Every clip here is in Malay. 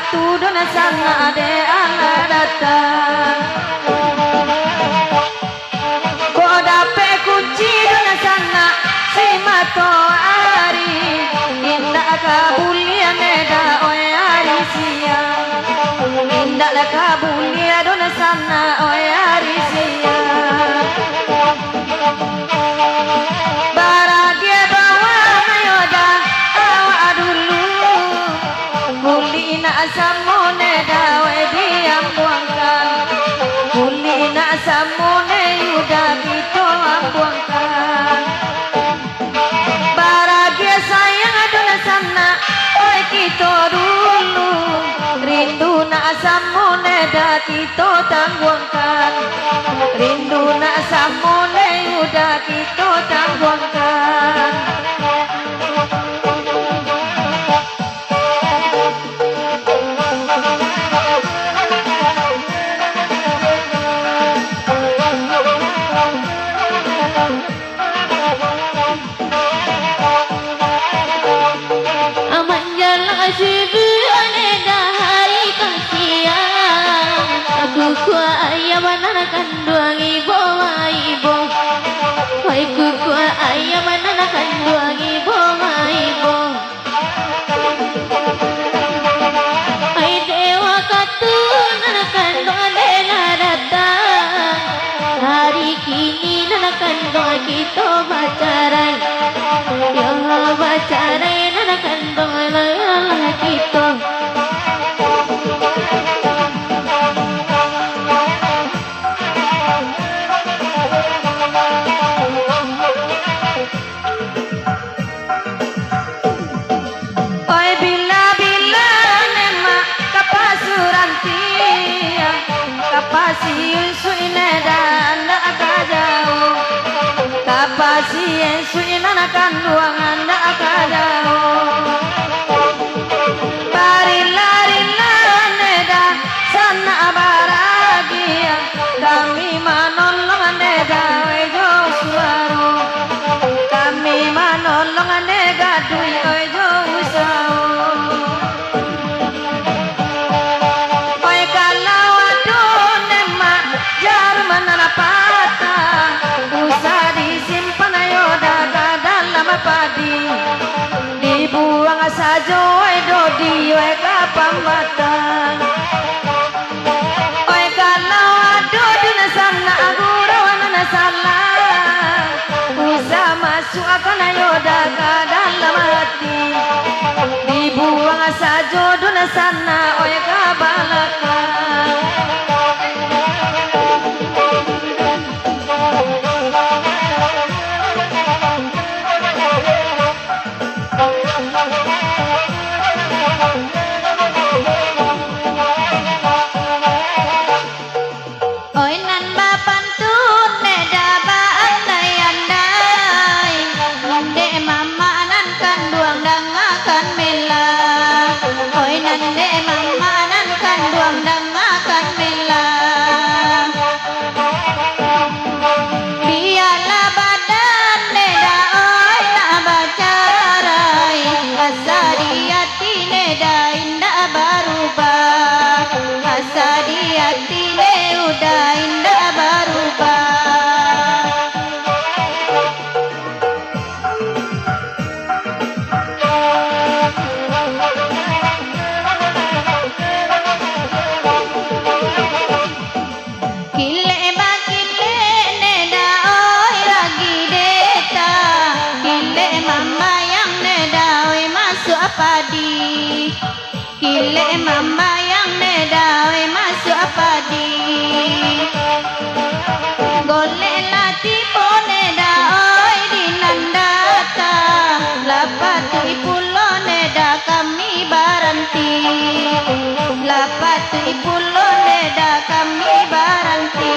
batu dona sana de ana datang kok dape kunci dona sana si mato ari indah kabulian eda oe ari sia indah kabulian dona sana oe ari sia baragia bawa ayoda awa dulu kulina samone dawe diam buangkan kulina samone yuda kita buangkan baragia sayang aduna sana oi kita dulu rindu nak samone da kita tangguangkan rindu nak samone yuda kita tangguangkan Kanduang ibo ibo, wai kuku ayam anak kanduang ibo ibo. Ai dewa katun anak kanduang dena datang. Hari kini anak kanduang kita pacaran, yang pacaran anak kanduang lalah kita. Kapasi suine dan aka jauh kapasi suine akan ruangan aka jauh lari lari neda sana baragia kami manolong neda ojo suaro kami manolong neda dui ojo usao padi dibuang saja edo diwe kapang batang oi kalau ado duna sana agura wana salah usah masuk akan ayo daga dalam hati dibuang saja duna sana oi kabalakang padi kile mama yang nedawe masuk padi golek lati pone daoi dinandata lapati pulo neda kami baranti lapati pulo neda kami baranti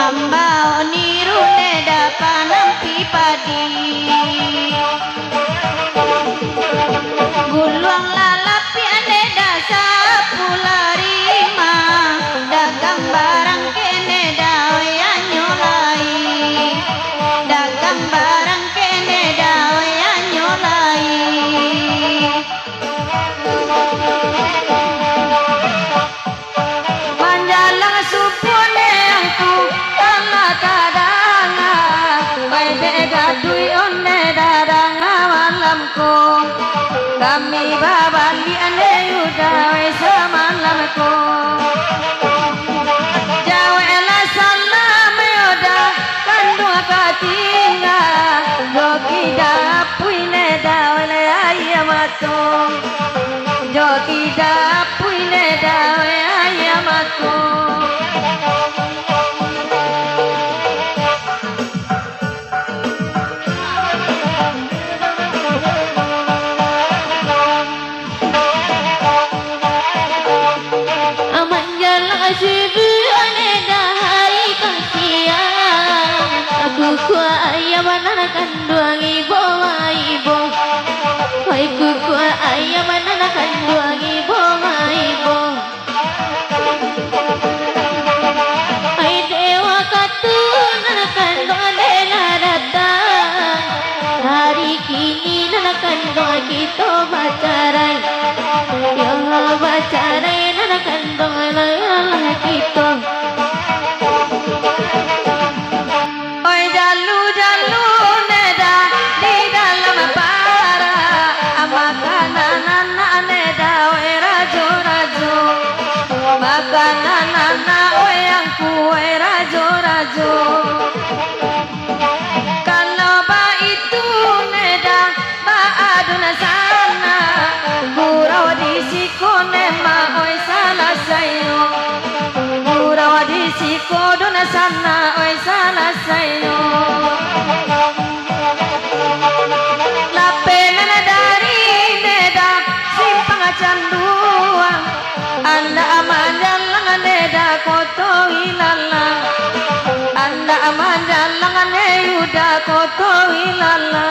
Mamba oniru neda panampi padi dato jo tidak puine dawe ayamato Kuku ayam anakan dua ibu ibu, hai kuku ayam anakan dua ibu ibu, hai dewa katun anakan doa lela datang, hari kini anakan doa kita bacarai, yang bacarai anakan doa lela kita. Makananana oyang kue rajo-rajo kalau ba itu neda ba aduna sana gurau di sikone ma oi salah sayo gurau di sikoduna sana oi salah sayo lapena dari neda simpang canduang anda amandan langan neda koto hilala anda amandan langan yuda koto hilala